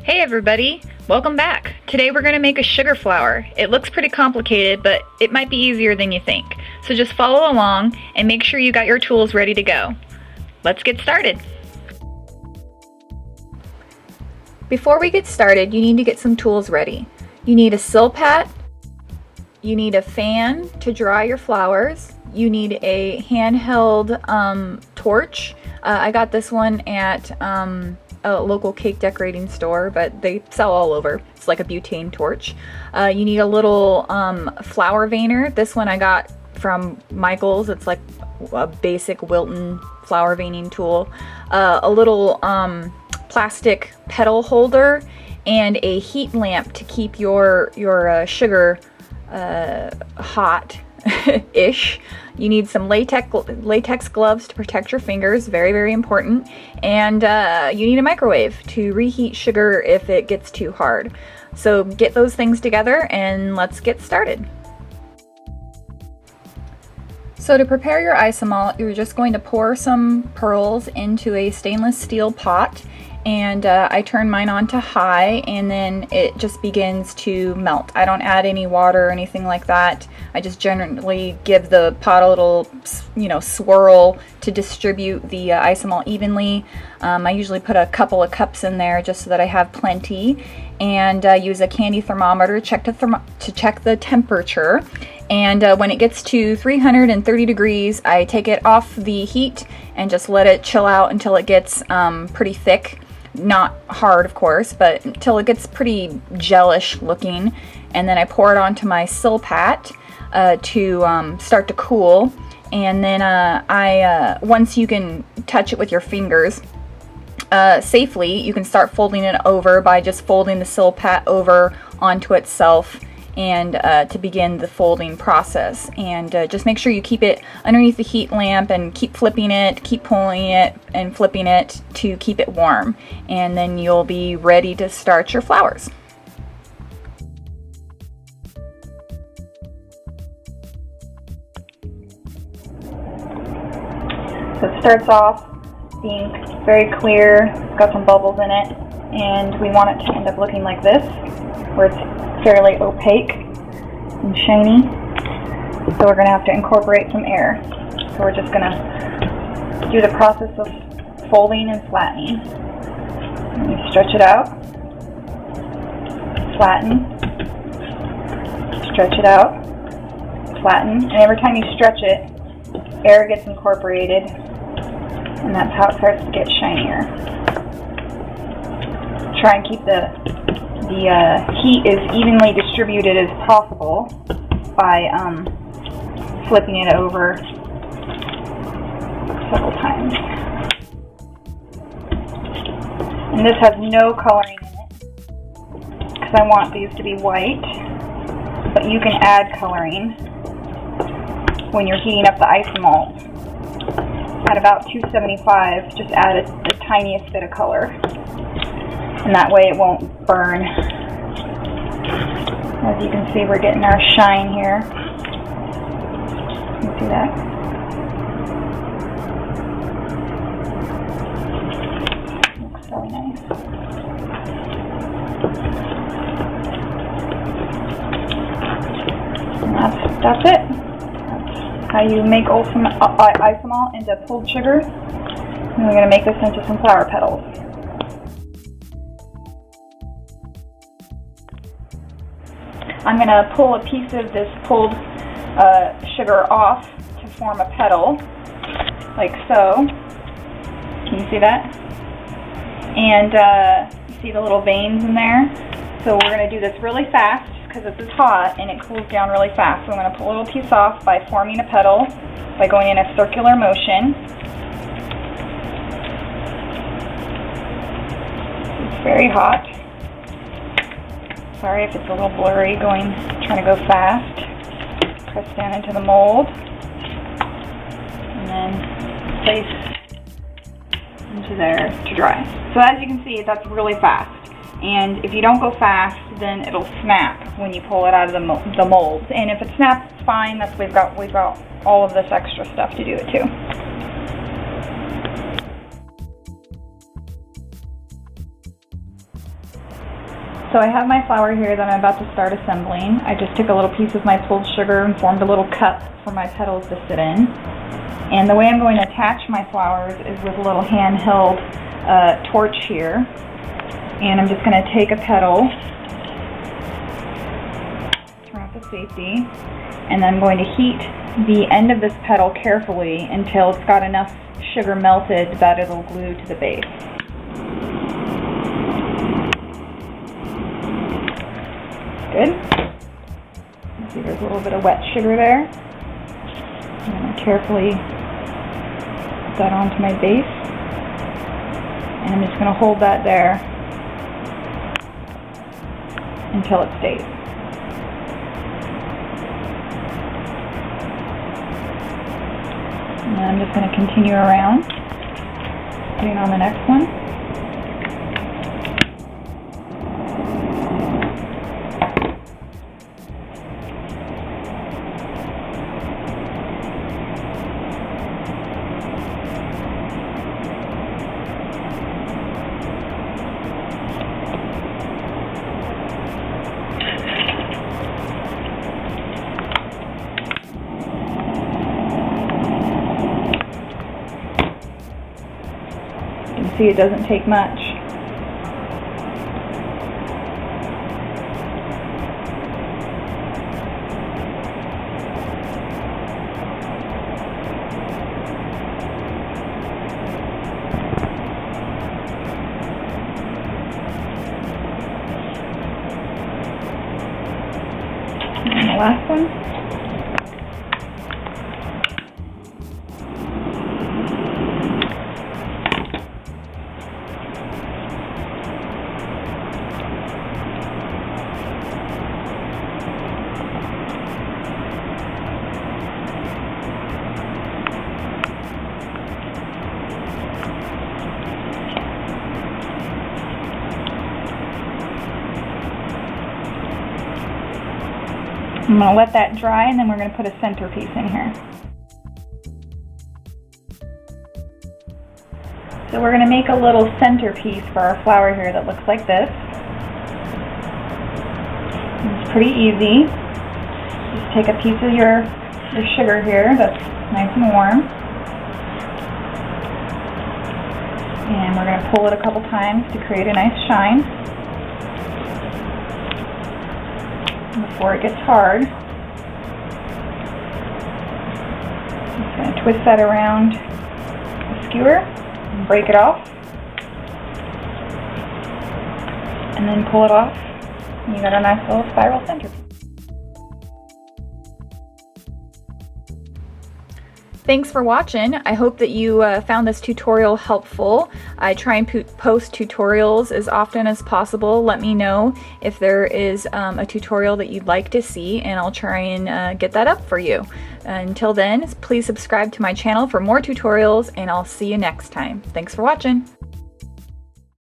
Hey everybody, welcome back. Today we're going to make a sugar flower. It looks pretty complicated, but it might be easier than you think. So just follow along and make sure you got your tools ready to go. Let's get started. Before we get started, you need to get some tools ready. You need a silpat, you need a fan to dry your flowers, you need a handheld torch. I got this one at a local cake decorating store, but they sell all over. It's like a butane torch. You need a little flower veiner. This one I got from Michael's. It's like a basic Wilton flower veining tool. A little plastic petal holder and a heat lamp to keep your sugar hot-ish. You need some latex gloves to protect your fingers, very, very important. And you need a microwave to reheat sugar if it gets too hard. So get those things together and let's get started. So to prepare your isomalt, you're just going to pour some pearls into a stainless steel pot. And I turn mine on to high, and then it just begins to melt. I don't add any water or anything like that. I just generally give the pot a little, swirl to distribute the isomalt evenly. I usually put a couple of cups in there just so that I have plenty, and use a candy thermometer to check the temperature. And when it gets to 330 degrees, I take it off the heat and just let it chill out until it gets pretty thick. Not hard, of course, but until it gets pretty gelish looking. And then I pour it onto my silpat to start to cool. And then once you can touch it with your fingers safely, you can start folding it over by just folding the silpat over onto itself, and to begin the folding process. And just make sure you keep it underneath the heat lamp and keep flipping it, keep pulling it and flipping it to keep it warm. And then you'll be ready to start your flowers. So it starts off being very clear, it's got some bubbles in it, and we want it to end up looking like this, where it's fairly opaque and shiny. So we're going to have to incorporate some air. So we're just going to do the process of folding and flattening. And you stretch it out, flatten, stretch it out, flatten, and every time you stretch it, air gets incorporated, and that's how it starts to get shinier. Try and keep the heat as evenly distributed as possible by flipping it over several times. And this has no coloring in it because I want these to be white, but you can add coloring when you're heating up the isomalt. At about 275, just add the tiniest bit of color. And that way it won't burn. As you can see, we're getting our shine here. You see that? Looks really nice. And that's it. That's how you make isomalt into pulled sugar. And we're going to make this into some flower petals. I'm going to pull a piece of this pulled sugar off to form a petal, like so. Can you see that? And you see the little veins in there? So we're going to do this really fast because this is hot and it cools down really fast. So I'm going to pull a little piece off by forming a petal by going in a circular motion. It's very hot. Sorry if it's a little blurry trying to go fast. Press down into the mold and then place into there to dry. So as you can see, that's really fast. And if you don't go fast, then it'll snap when you pull it out of the molds. And if it snaps, it's fine. We've got all of this extra stuff to do it too. So I have my flower here that I'm about to start assembling. I just took a little piece of my pulled sugar and formed a little cup for my petals to sit in. And the way I'm going to attach my flowers is with a little handheld torch here. And I'm just going to take a petal, turn off the safety, and I'm going to heat the end of this petal carefully until it's got enough sugar melted that it'll glue to the base. Good. You see there's a little bit of wet sugar there. I'm going to carefully put that onto my base. And I'm just going to hold that there until it stays. And then I'm just going to continue around, putting on the next one. See, it doesn't take much. And the last one. I'm going to let that dry, and then we're going to put a centerpiece in here. So we're going to make a little centerpiece for our flower here that looks like this. It's pretty easy. Just take a piece of your sugar here that's nice and warm. And we're going to pull it a couple times to create a nice shine. Before it gets hard, I'm just going to twist that around the skewer and break it off, and then pull it off, and you got a nice little spiral centerpiece. Thanks for watching. I hope that you found this tutorial helpful. I try and post tutorials as often as possible. Let me know if there is a tutorial that you'd like to see, and I'll try and get that up for you. Until then, please subscribe to my channel for more tutorials, and I'll see you next time. Thanks for watching.